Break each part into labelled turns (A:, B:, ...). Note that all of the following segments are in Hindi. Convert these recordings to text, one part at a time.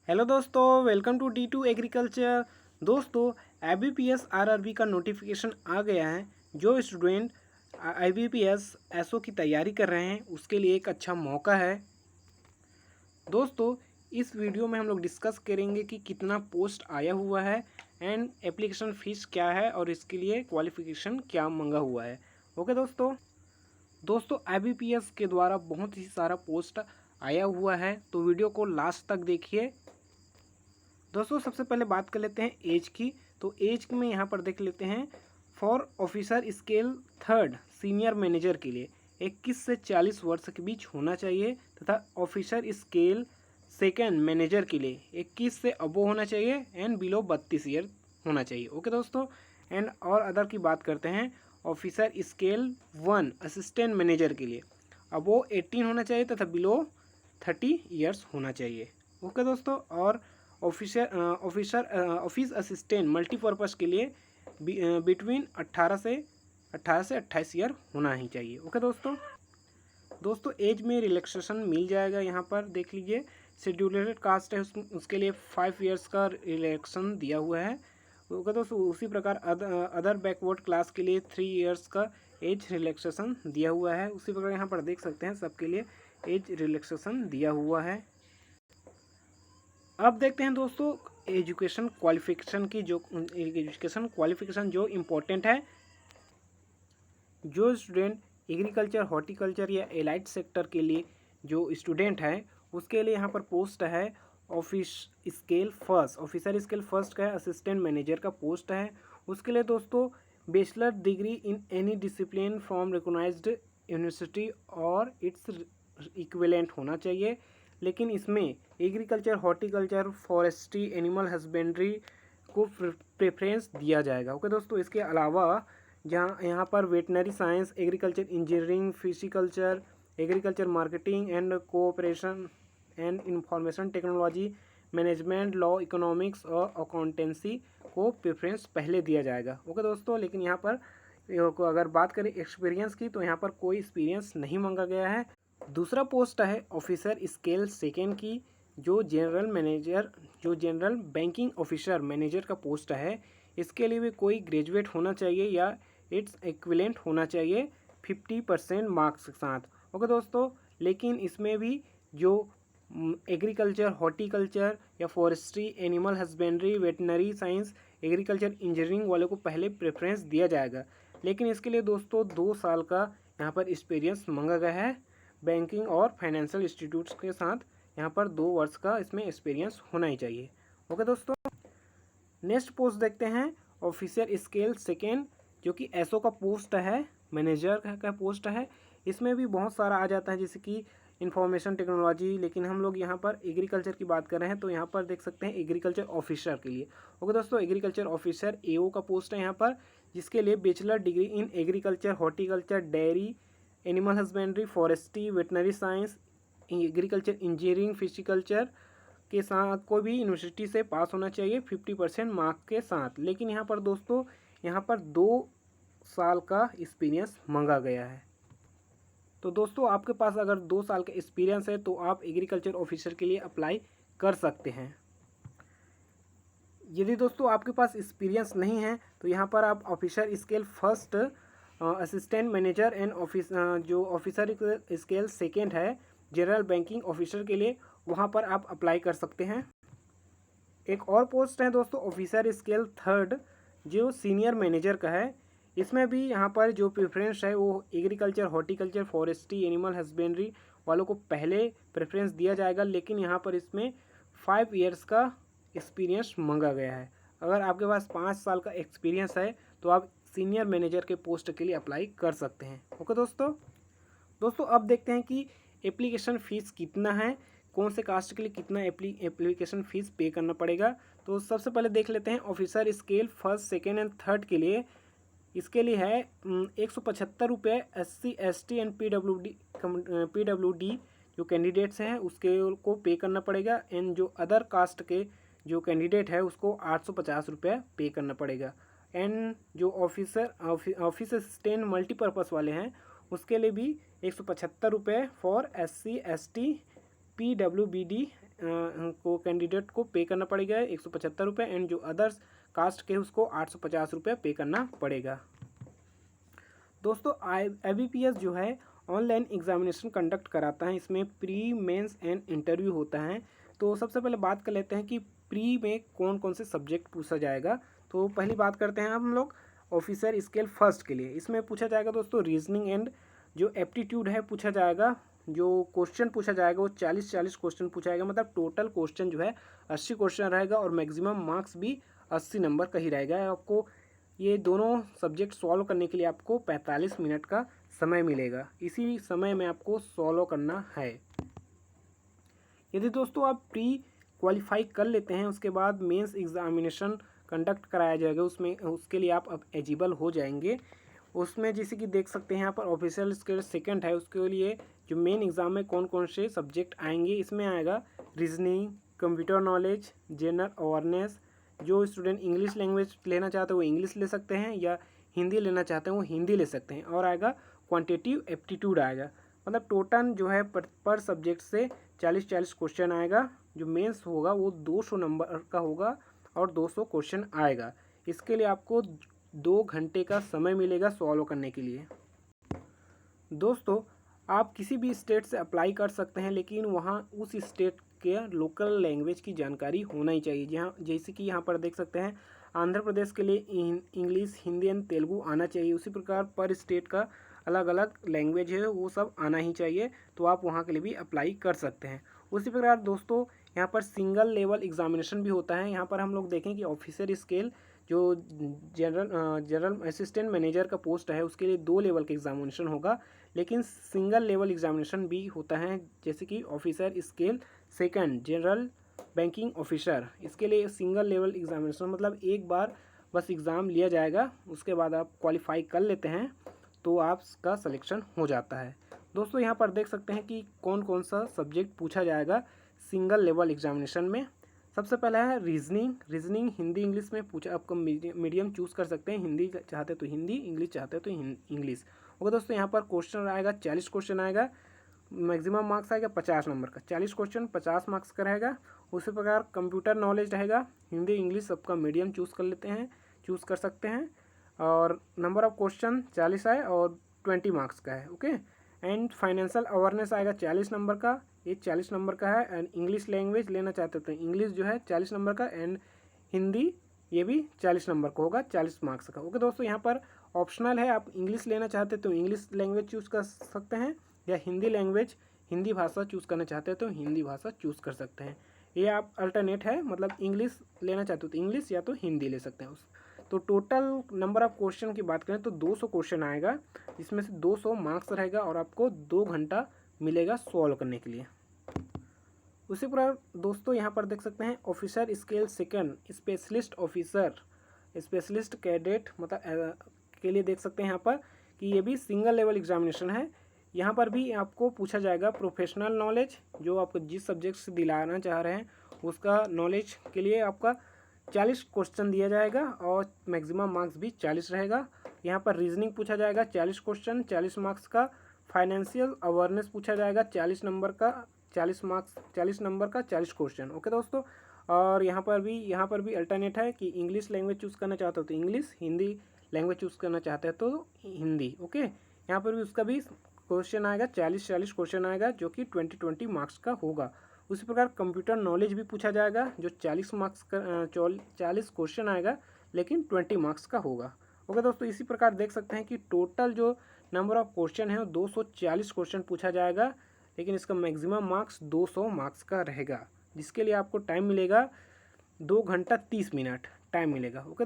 A: हेलो दोस्तों, वेलकम टू D2 एग्रीकल्चर। दोस्तों, IBPS RRB का नोटिफिकेशन आ गया है। जो स्टूडेंट IBPS SO की तैयारी कर रहे हैं उसके लिए एक अच्छा मौका है। दोस्तों, इस वीडियो में हम लोग डिस्कस करेंगे कि कितना पोस्ट आया हुआ है एंड एप्लीकेशन फ़ीस क्या है और इसके लिए क्वालिफ़िकेशन क्या मांगा हुआ है। ओके दोस्तों IBPS के द्वारा बहुत ही सारा पोस्ट आया हुआ है, तो वीडियो को लास्ट तक देखिए। दोस्तों, सबसे पहले बात कर लेते हैं एज की। तो एज में यहाँ पर देख लेते हैं, for officer scale third senior manager के लिए 21 से 40 वर्ष के बीच होना चाहिए, तथा ऑफिसर स्केल सेकेंड मैनेजर के लिए 21 से अबो होना चाहिए एंड बिलो 32 ईयर होना चाहिए। ओके दोस्तों, एंड और अदर की बात करते हैं। Officer scale one assistant manager के लिए अबो 18 होना चाहिए तथा बिलो 30 ईयर्स होना चाहिए। ओके दोस्तों, और ऑफिस असिस्टेंट मल्टीपर्पज़ के लिए बिटवीन 18 से 28 ईयर होना ही चाहिए। ओके दोस्तों एज में रिलैक्सेशन मिल जाएगा। यहाँ पर देख लीजिए, शेड्यूल्ड कास्ट है उसके लिए 5 ईयर्स का रिलैक्सेशन दिया हुआ है। ओके दोस्तों, उसी प्रकार अदर बैकवर्ड क्लास के लिए 3 ईयर्स का एज रिलैक्सेशन दिया हुआ है। उसी प्रकार यहाँ पर देख सकते हैं सबके लिए एज रिलैक्सेशन दिया हुआ है। अब देखते हैं दोस्तों एजुकेशन क्वालिफिकेशन जो इम्पोर्टेंट है। जो स्टूडेंट एग्रीकल्चर, हॉर्टिकल्चर या एलाइड सेक्टर के लिए जो स्टूडेंट है उसके लिए यहाँ पर पोस्ट है ऑफिसर स्केल फर्स्ट का है, असिस्टेंट मैनेजर का पोस्ट है। उसके लिए दोस्तों bachelor degree in any discipline from recognised university और इट्स इक्विवेलेंट होना चाहिए। लेकिन इसमें agriculture, horticulture, forestry, animal husbandry को प्रेफरेंस दिया जाएगा। ओके दोस्तों, इसके अलावा जहाँ यहाँ पर veterinary science, agriculture engineering, fish culture, agriculture marketing and cooperation and information technology, management, law, economics और अकाउंटेंसी को प्रेफरेंस पहले दिया जाएगा। ओके दोस्तों, लेकिन यहाँ पर अगर बात करें एक्सपीरियंस की तो यहाँ पर कोई एक्सपीरियंस नहीं मांगा गया है। दूसरा पोस्ट है ऑफिसर स्केल सेकेंड की, जो जनरल बैंकिंग ऑफिसर मैनेजर का पोस्ट है। इसके लिए भी कोई ग्रेजुएट होना चाहिए या इट्स इक्विवेलेंट होना चाहिए 50% मार्क्स के साथ। ओके दोस्तों, लेकिन इसमें भी जो एग्रीकल्चर, हॉर्टिकल्चर या forestry, animal husbandry, veterinary science, agriculture engineering वालों को पहले प्रेफरेंस दिया जाएगा। लेकिन इसके लिए दोस्तों 2 साल का यहाँ पर एक्सपीरियंस मांगा गया है। बैंकिंग और फाइनेंशियल इंस्टीट्यूट्स के साथ यहाँ पर 2 वर्ष का इसमें एक्सपीरियंस होना ही चाहिए। ओके दोस्तों, नेक्स्ट पोस्ट देखते हैं ऑफिसर स्केल सेकेंड, जो कि एसओ का पोस्ट है, मैनेजर का पोस्ट है। इसमें भी बहुत सारा आ जाता है, जैसे कि इंफॉर्मेशन टेक्नोलॉजी, लेकिन हम लोग यहाँ पर एग्रीकल्चर की बात कर रहे हैं तो यहाँ पर देख सकते हैं एग्रीकल्चर ऑफिसर के लिए। ओके दोस्तों, एग्रीकल्चर ऑफिसर एओ का पोस्ट है यहाँ पर, जिसके लिए bachelor degree in agriculture, horticulture, dairy, animal husbandry, forestry, veterinary science, agriculture engineering, fish culture के साथ कोई भी यूनिवर्सिटी से पास होना चाहिए 50% मार्क के साथ। लेकिन यहाँ पर दोस्तों यहाँ पर 2 साल का एक्सपीरियंस मांगा गया है। तो दोस्तों आपके पास अगर 2 साल का एक्सपीरियंस है तो आप एग्रीकल्चर ऑफिसर के लिए अप्लाई कर सकते हैं। यदि दोस्तों आपके पास एक्सपीरियंस नहीं है तो यहाँ पर आप officer scale first assistant manager and जो ऑफिसर स्केल सेकेंड है जनरल बैंकिंग ऑफिसर के लिए, वहाँ पर आप अप्लाई कर सकते हैं। एक और पोस्ट है दोस्तों ऑफिसर स्केल थर्ड, जो सीनियर मैनेजर का है। इसमें भी यहाँ पर जो प्रेफरेंस है वो agriculture, horticulture, forestry, animal husbandry वालों को पहले प्रेफरेंस दिया जाएगा। लेकिन यहाँ पर इसमें 5 ईयर्स का एक्सपीरियंस मांगा गया है। अगर आपके पास 5 साल का एक्सपीरियंस है तो आप सीनियर मैनेजर के पोस्ट के लिए अप्लाई कर सकते हैं। ओके दोस्तों अब देखते हैं कि एप्लीकेशन फ़ीस कितना है, कौन से कास्ट के लिए कितना एप्लीकेशन फ़ीस पे करना पड़ेगा। तो सबसे पहले देख लेते हैं officer scale first, second and third के लिए। इसके लिए है 175 रुपये SC ST एंड PWD जो कैंडिडेट्स हैं उसके को पे करना पड़ेगा। एंड जो अदर कास्ट के जो कैंडिडेट है उसको 850 रुपये पे करना पड़ेगा। एंड जो ऑफिस असिस्टेंट मल्टीपर्पज़ वाले हैं उसके लिए भी 175 रुपये फॉर SC ST PWBD को कैंडिडेट को पे करना पड़ेगा 175 रुपये, एंड जो अदर्स कास्ट के उसको 850 रुपये पे करना पड़ेगा। दोस्तों IBPS जो है ऑनलाइन एग्जामिनेशन कंडक्ट कराता है। इसमें प्री, मेंस एंड इंटरव्यू होता है। तो सबसे पहले बात कर लेते हैं कि प्री में कौन कौन से सब्जेक्ट पूछा जाएगा। तो पहली बात करते हैं हम लोग ऑफिसर स्केल फर्स्ट के लिए। इसमें पूछा जाएगा दोस्तों रीजनिंग एंड जो एप्टीट्यूड है पूछा जाएगा। जो क्वेश्चन पूछा जाएगा वो 40 क्वेश्चन पूछा जाएगा, मतलब टोटल क्वेश्चन जो है 80 क्वेश्चन रहेगा और मैक्सिमम मार्क्स भी 80 नंबर का ही रहेगा। आपको ये दोनों सब्जेक्ट सॉल्व करने के लिए आपको 45 मिनट का समय मिलेगा। इसी समय में आपको सॉल्व करना है। यदि दोस्तों आप प्री क्वालिफाई कर लेते हैं, उसके बाद मेंस एग्जामिनेशन कंडक्ट कराया जाएगा, उसमें उसके लिए आप अब एलिजिबल हो जाएंगे। उसमें जैसे कि देख सकते हैं यहाँ पर ऑफिशियल स्केल सेकंड है, उसके लिए जो मेन एग्ज़ाम में कौन कौन से सब्जेक्ट आएंगे, इसमें आएगा reasoning, computer knowledge, general awareness. जो स्टूडेंट इंग्लिश लैंग्वेज लेना चाहते हैं वो इंग्लिश ले सकते हैं, या हिंदी लेना चाहते हैं वो हिंदी ले सकते हैं। और आएगा क्वांटिटेटिव एप्टीट्यूड आएगा, मतलब टोटल जो है पर सब्जेक्ट से 40 क्वेश्चन आएगा। जो मेंस होगा वो 200 नंबर का होगा और 200 क्वेश्चन आएगा। इसके लिए आपको 2 घंटे का समय मिलेगा सॉल्व करने के लिए। दोस्तों आप किसी भी स्टेट से अप्लाई कर सकते हैं, लेकिन वहाँ उस स्टेट के लोकल लैंग्वेज की जानकारी होना ही चाहिए। जहाँ जैसे कि यहाँ पर देख सकते हैं आंध्र प्रदेश के लिए इंग्लिश, हिंदी एंड तेलुगु आना चाहिए। उसी प्रकार पर स्टेट का अलग अलग लैंग्वेज है वो सब आना ही चाहिए, तो आप वहाँ के लिए भी अप्लाई कर सकते हैं। उसी प्रकार दोस्तों यहाँ पर सिंगल लेवल एग्जामिनेशन भी होता है। यहाँ पर हम लोग देखें कि ऑफिसर स्केल जो जनरल असिस्टेंट मैनेजर का पोस्ट है उसके लिए 2 लेवल का एग्जामिनेशन होगा, लेकिन सिंगल लेवल एग्जामिनेशन भी होता है। जैसे कि officer scale second general banking officer, इसके लिए सिंगल लेवल एग्जामिनेशन, मतलब एक बार बस एग्ज़ाम लिया जाएगा, उसके बाद आप क्वालिफाई कर लेते हैं तो आपका सिलेक्शन हो जाता है। दोस्तों यहाँ पर देख सकते हैं कि कौन कौन सा सब्जेक्ट पूछा जाएगा सिंगल लेवल एग्जामिनेशन में। सबसे पहला है रीजनिंग हिंदी इंग्लिश में पूछा। आपको मीडियम चूज़ कर सकते हैं, हिंदी चाहते तो हिंदी, इंग्लिश चाहते तो इंग्लिश। ओके दोस्तों यहाँ पर क्वेश्चन आएगा 40 क्वेश्चन आएगा, मैक्सिमम मार्क्स आएगा 50 नंबर का। 40 क्वेश्चन 50 मार्क्स का रहेगा। उसी प्रकार कंप्यूटर नॉलेज रहेगा, हिंदी इंग्लिश सबका मीडियम चूज़ कर सकते हैं और नंबर ऑफ क्वेश्चन 40 है और 20 मार्क्स का है। ओके, एंड फाइनेंशियल अवेयरनेस आएगा 40 नंबर का, ये 40 नंबर का है। एंड इंग्लिश लैंग्वेज लेना चाहते तो इंग्लिश जो है 40 नंबर का, एंड हिंदी ये भी 40 नंबर का होगा, 40 मार्क्स का। ओके दोस्तों यहाँ पर ऑप्शनल है, आप इंग्लिश लेना चाहते तो इंग्लिश लैंग्वेज चूज़ कर सकते हैं, या हिंदी भाषा चूज़ करना चाहते हैं तो हिंदी भाषा चूज़ कर सकते हैं। ये आप अल्टरनेट है, मतलब इंग्लिश लेना चाहते हो तो इंग्लिश या तो हिंदी ले सकते हैं। तो टोटल नंबर ऑफ क्वेश्चन की बात करें तो 200 क्वेश्चन आएगा, जिसमें से 200 मार्क्स रहेगा और आपको 2 घंटा मिलेगा सॉल्व करने के लिए। उसी प्रकार दोस्तों यहाँ पर देख सकते हैं officer scale second specialist cadet मतलब के लिए देख सकते हैं यहाँ पर कि ये भी सिंगल लेवल एग्जामिनेशन है। यहाँ पर भी आपको पूछा जाएगा प्रोफेशनल नॉलेज, जो आपको जिस सब्जेक्ट से दिलाना चाह रहे हैं उसका नॉलेज के लिए आपका 40 क्वेश्चन दिया जाएगा और मैक्सिमम मार्क्स भी 40 रहेगा। यहाँ पर रीजनिंग पूछा जाएगा 40 क्वेश्चन 40 मार्क्स का। फाइनेंशियल अवेयरनेस पूछा जाएगा 40 नंबर का 40 मार्क्स 40 नंबर का 40 क्वेश्चन। ओके दोस्तों, और यहाँ पर भी अल्टरनेट है कि इंग्लिश लैंग्वेज चूज़ करना चाहते हो तो इंग्लिश, हिंदी लैंग्वेज चूज़ करना चाहते हैं तो हिंदी। ओके, यहाँ पर भी उसका भी क्वेश्चन आएगा 40 क्वेश्चन आएगा, जो कि 20 मार्क्स का होगा। उसी प्रकार कंप्यूटर नॉलेज भी पूछा जाएगा, जो 40 मार्क्स का 40 क्वेश्चन आएगा, लेकिन 20 मार्क्स का होगा। ओके दोस्तों, इसी प्रकार देख सकते हैं कि टोटल जो नंबर ऑफ क्वेश्चन है वो 240 क्वेश्चन पूछा जाएगा, लेकिन इसका मैक्सिमम मार्क्स 200 मार्क्स का रहेगा, जिसके लिए आपको टाइम मिलेगा 2 घंटा 30 मिनट टाइम मिलेगा। ओके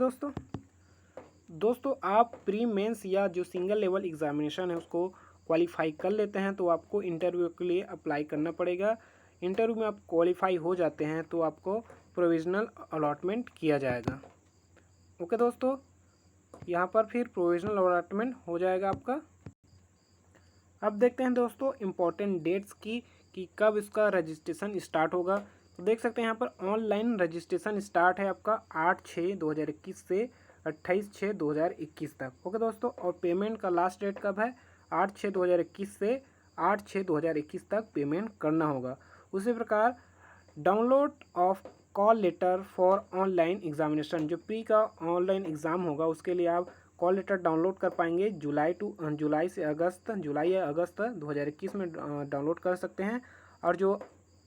A: दोस्तों आप प्री मेंस या जो सिंगल लेवल एग्जामिनेशन है उसको क्वालिफाई कर लेते हैं तो आपको इंटरव्यू के लिए अप्लाई करना पड़ेगा। इंटरव्यू में आप क्वालिफाई हो जाते हैं तो आपको प्रोविजनल अलॉटमेंट किया जाएगा। ओके दोस्तों, यहाँ पर फिर प्रोविजनल अलॉटमेंट हो जाएगा आपका। अब देखते हैं दोस्तों इम्पोर्टेंट डेट्स की कि कब इसका रजिस्ट्रेशन स्टार्ट होगा। तो देख सकते हैं यहाँ पर ऑनलाइन रजिस्ट्रेशन स्टार्ट है आपका 8/6/2021 से 28/6/2021 तक। ओके दोस्तों, और पेमेंट का लास्ट डेट कब है 8/6/2021 से 8/6/2021 तक पेमेंट करना होगा। उसी प्रकार download of call letter for online examination, जो प्री का ऑनलाइन एग्ज़ाम होगा उसके लिए आप कॉल लेटर डाउनलोड कर पाएंगे जुलाई से अगस्त, जुलाई या अगस्त 2021 में डाउनलोड कर सकते हैं। और जो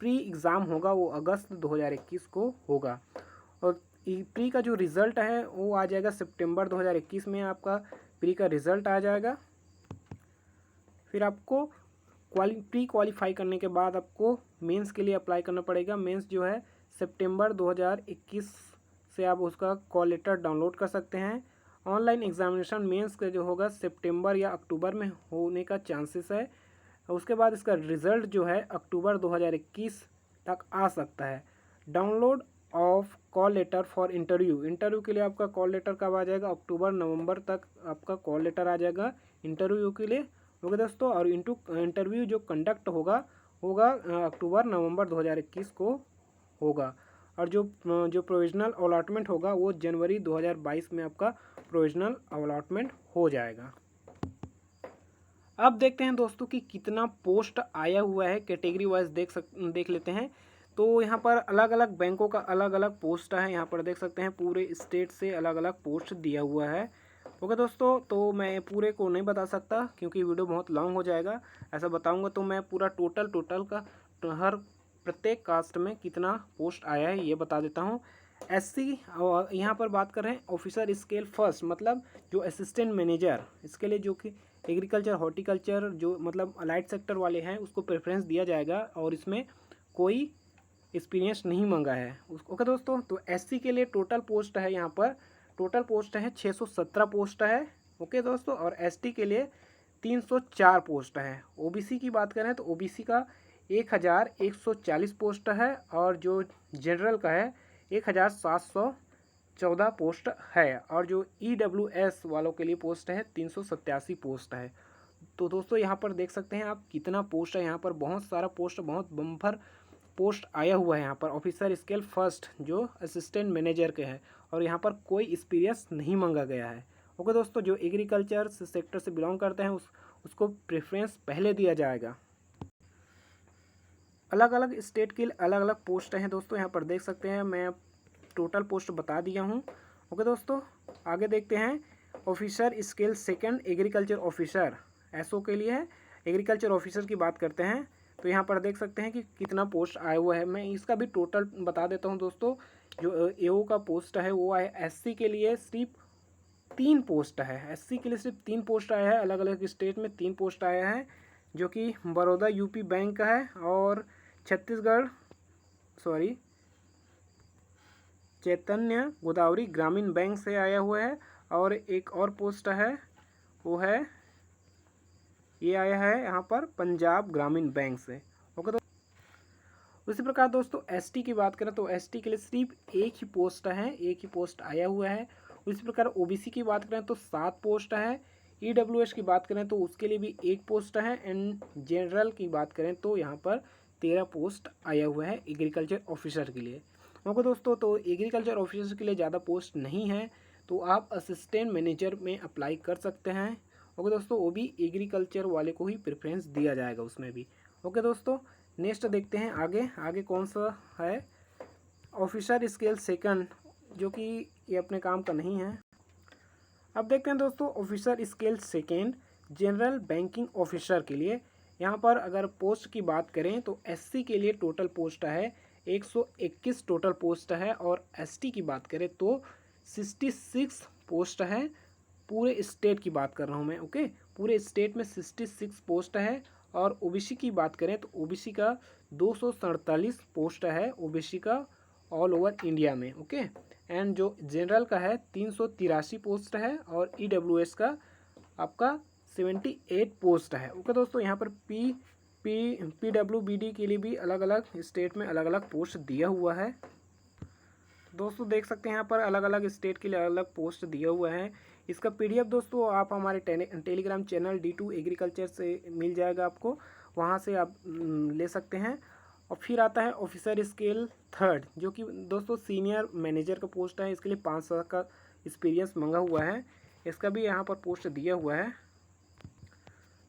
A: प्री एग्ज़ाम होगा वो अगस्त 2021 को होगा। और प्री का जो रिज़ल्ट है वो आ जाएगा सितंबर 2021 में, आपका प्री का रिज़ल्ट आ जाएगा। फिर आपको प्री क्वालिफाई करने के बाद आपको मेंस के लिए अप्लाई करना पड़ेगा। मेंस जो है सितंबर 2021 से आप उसका कॉल लेटर डाउनलोड कर सकते हैं। ऑनलाइन एग्जामिनेशन मेंस का जो होगा सितंबर या अक्टूबर में होने का चांसेस है। उसके बाद इसका रिज़ल्ट जो है अक्टूबर 2021 तक आ सकता है। Download of call letter for interview के लिए आपका कॉल लेटर कब आ जाएगा? अक्टूबर नवंबर तक आपका कॉल लेटर आ जाएगा इंटरव्यू के लिए। ओके दोस्तों, और इंटरव्यू जो कंडक्ट होगा अक्टूबर नवंबर 2021 को होगा। और जो प्रोविजनल अलॉटमेंट होगा वो जनवरी 2022 में आपका प्रोविजनल अलॉटमेंट हो जाएगा। अब देखते हैं दोस्तों कि कितना पोस्ट आया हुआ है, कैटेगरी वाइज देख लेते हैं। तो यहाँ पर अलग अलग बैंकों का अलग अलग पोस्ट है, यहाँ पर देख सकते हैं पूरे स्टेट से अलग अलग पोस्ट दिया हुआ है। ओके दोस्तों, तो मैं पूरे को नहीं बता सकता क्योंकि वीडियो बहुत लॉन्ग हो जाएगा। ऐसा बताऊंगा तो मैं पूरा टोटल का हर प्रत्येक कास्ट में कितना पोस्ट आया है ये बता देता हूँ। एससी यहाँ पर बात कर रहे हैं ऑफिसर स्केल फर्स्ट, मतलब जो असिस्टेंट मैनेजर, इसके लिए जो कि एग्रीकल्चर हॉर्टिकल्चर जो मतलब अलाइड सेक्टर वाले हैं उसको प्रेफरेंस दिया जाएगा और इसमें कोई एक्सपीरियंस नहीं मांगा है। ओके दोस्तों, तो एससी के लिए टोटल पोस्ट है, यहाँ पर टोटल पोस्ट है 617 पोस्ट है। ओके दोस्तों, और एसटी के लिए 304 पोस्ट है। ओबीसी की बात करें तो ओबीसी का 1140 पोस्ट है और जो जनरल का है 1714 पोस्ट है। और जो ईडब्ल्यूएस वालों के लिए पोस्ट है 387 पोस्ट है। तो दोस्तों यहाँ पर देख सकते हैं आप कितना पोस्ट है, यहाँ पर बहुत सारा पोस्ट, बहुत बम्पर पोस्ट आया हुआ है। यहाँ पर ऑफिसर स्केल फर्स्ट जो असिस्टेंट मैनेजर के हैं और यहाँ पर कोई एक्सपीरियंस नहीं मांगा गया है। ओके दोस्तों, जो एग्रीकल्चर सेक्टर से बिलोंग करते हैं उसको प्रेफरेंस पहले दिया जाएगा। अलग अलग स्टेट के अलग अलग पोस्ट हैं दोस्तों, यहाँ पर देख सकते हैं, मैं टोटल पोस्ट बता दिया हूँ। ओके दोस्तों, आगे देखते हैं। Officer scale second agriculture officer SO के लिए है। एग्रीकल्चर ऑफिसर की बात करते हैं तो यहाँ पर देख सकते हैं कि कितना पोस्ट आया हुआ है। मैं इसका भी टोटल बता देता हूँ दोस्तों। जो एओ का पोस्ट है वो है एससी के लिए सिर्फ 3 पोस्ट है। एससी के लिए सिर्फ 3 पोस्ट आया है, अलग अलग स्टेट में 3 पोस्ट आया है, जो कि बड़ौदा यूपी बैंक का है और चैतन्य गोदावरी ग्रामीण बैंक से आया हुआ है। और एक और पोस्ट है वो है ये आया है यहाँ पर पंजाब ग्रामीण बैंक से। ओके, तो उसी प्रकार दोस्तों एसटी की बात करें तो एसटी के लिए सिर्फ एक ही पोस्ट है, एक ही पोस्ट आया हुआ है। उसी प्रकार ओबीसी की बात करें तो 7 पोस्ट है। ईडब्ल्यूएस की बात करें तो उसके लिए भी 1 पोस्ट है। एंड जनरल की बात करें तो यहाँ पर 13 पोस्ट आया हुआ है एग्रीकल्चर ऑफिसर के लिए। ओके दोस्तों, तो एग्रीकल्चर ऑफिसर के लिए ज़्यादा पोस्ट नहीं है तो आप असिस्टेंट मैनेजर में अप्लाई कर सकते हैं। ओके दोस्तों, वो भी एग्रीकल्चर वाले को ही प्रेफरेंस दिया जाएगा उसमें भी। ओके दोस्तों, नेक्स्ट देखते हैं आगे कौन सा है। ऑफिसर स्केल सेकंड, जो कि ये अपने काम का नहीं है। अब देखते हैं दोस्तों officer scale second general banking officer के लिए। यहाँ पर अगर पोस्ट की बात करें तो एससी के लिए टोटल पोस्ट है 121 टोटल पोस्ट है और एसटी की बात करें तो 66 पोस्ट है। पूरे स्टेट की बात कर रहा हूँ मैं। ओके, पूरे स्टेट में 66 पोस्ट है। और ओबीसी की बात करें तो ओबीसी का 247 पोस्ट है ओबीसी का ऑल ओवर इंडिया में। ओके, एंड जो जनरल का है 383 पोस्ट है और ईडब्ल्यूएस का आपका 78 पोस्ट है। ओके दोस्तों, यहाँ पर पीडब्ल्यूबीडी के लिए भी अलग अलग स्टेट में अलग अलग पोस्ट दिया हुआ है। दोस्तों देख सकते हैं यहाँ पर अलग अलग स्टेट के लिए अलग अलग पोस्ट दिया हुआ है। इसका पीडीएफ दोस्तों आप हमारे टेलीग्राम चैनल D2 एग्रीकल्चर से मिल जाएगा आपको, वहाँ से आप ले सकते हैं। और फिर आता है ऑफिसर स्केल थर्ड, जो कि दोस्तों सीनियर मैनेजर का पोस्ट है। इसके लिए 5 साल का एक्सपीरियंस मांगा हुआ है, इसका भी यहाँ पर पोस्ट दिया हुआ है।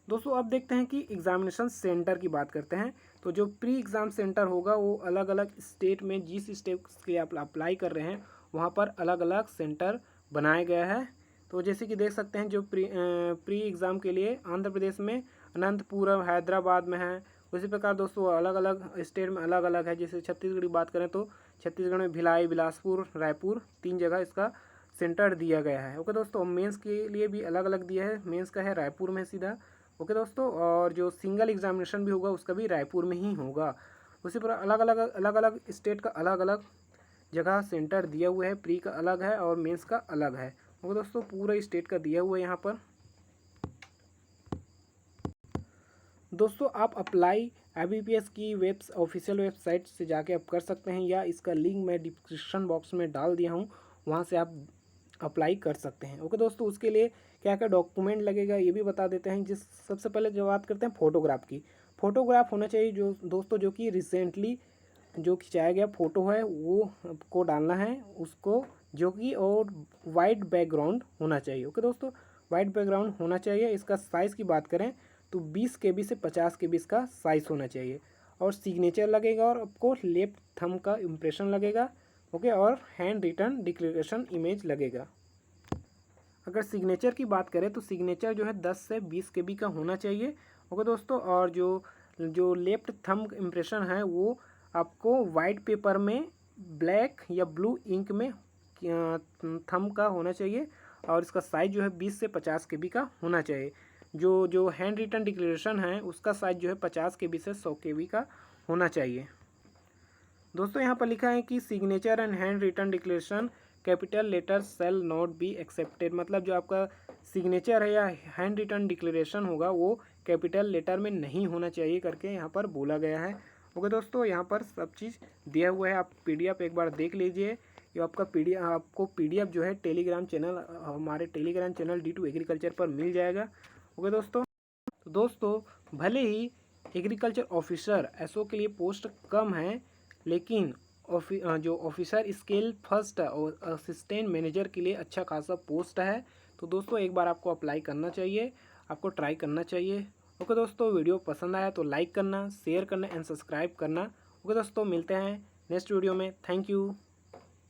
A: दोस्तों अब देखते हैं कि एग्जामिनेशन सेंटर की बात करते हैं तो जो प्री एग्ज़ाम सेंटर होगा वो अलग अलग स्टेट में, जिस स्टेट के लिए आप अप्लाई कर रहे हैं वहाँ पर अलग अलग सेंटर बनाया गया है। तो जैसे कि देख सकते हैं जो प्री एग्ज़ाम के लिए आंध्र प्रदेश में अनंतपुरम, हैदराबाद में है। उसी प्रकार दोस्तों अलग अलग स्टेट में अलग अलग है। जैसे छत्तीसगढ़ की बात करें तो छत्तीसगढ़ में भिलाई, बिलासपुर, रायपुर 3 जगह इसका सेंटर दिया गया है। ओके दोस्तों, मेंस के लिए भी अलग अलग दिया है। मेंस का है रायपुर में सीधा। ओके दोस्तों, और जो सिंगल एग्जामिनेशन भी होगा उसका भी रायपुर में ही होगा। उसी पर अलग अलग स्टेट का अलग अलग जगह सेंटर दिया हुआ है। प्री का अलग है और मेंस का अलग है। ओके दोस्तों, पूरा स्टेट का दिया हुआ है यहाँ पर। दोस्तों आप अप्लाई IBPS की ऑफिशियल वेबसाइट से जाके आप कर सकते हैं, या इसका लिंक मैं डिस्क्रिप्शन बॉक्स में डाल दिया हूँ, वहाँ से आप अप्लाई कर सकते हैं। ओके दोस्तों, उसके लिए क्या क्या डॉक्यूमेंट लगेगा ये भी बता देते हैं। जिस सबसे पहले जो बात करते हैं फोटोग्राफ की, फोटोग्राफ होना चाहिए जो दोस्तों जो कि रिसेंटली जो खिंचाया गया फ़ोटो है वो को डालना है उसको, जो कि और वाइट बैकग्राउंड होना चाहिए। ओके दोस्तों, वाइट बैकग्राउंड होना चाहिए। इसका साइज़ की बात करें तो 20 KB से 50 KB इसका साइज़ होना चाहिए। और सिग्नेचर लगेगा और आपको लेफ्ट थंब का इम्प्रेशन लगेगा। ओके, और हैंड रिटन डिक्लेरेशन इमेज लगेगा। अगर सिग्नेचर की बात करें तो सिग्नेचर जो है 10 से 20 KB का होना चाहिए। ओके दोस्तों, और जो लेफ्ट थंब इम्प्रेशन है वो आपको वाइट पेपर में ब्लैक या ब्लू इंक में थंब का होना चाहिए। और इसका साइज़ जो है 20 से 50 KB का होना चाहिए। जो हैंड रिटन डिक्लेरेशन है उसका साइज़ जो है 50 KB से 100 KB का होना चाहिए। दोस्तों यहाँ पर लिखा है कि signature and hand written declaration capital letter shall not be accepted, मतलब जो आपका सिग्नेचर है या हैंड रिटन डिक्लेरेशन होगा वो कैपिटल लेटर में नहीं होना चाहिए करके यहाँ पर बोला गया है। ओके दोस्तों, यहाँ पर सब चीज़ दिया हुआ है। आप PDF एक बार देख लीजिए। ये आपका आपको PDF जो है टेलीग्राम चैनल, हमारे टेलीग्राम चैनल D2 एग्रीकल्चर पर मिल जाएगा। ओके दोस्तों, तो दोस्तों भले ही एग्रीकल्चर ऑफिसर SO के लिए पोस्ट कम है, लेकिन जो ऑफिसर स्केल फर्स्ट और असिस्टेंट मैनेजर के लिए अच्छा खासा पोस्ट है। तो दोस्तों एक बार आपको अप्लाई करना चाहिए, आपको ट्राई करना चाहिए। ओके दोस्तों, वीडियो पसंद आया तो लाइक करना, शेयर करना एंड सब्सक्राइब करना। ओके दोस्तों, मिलते हैं नेक्स्ट वीडियो में। Thank you.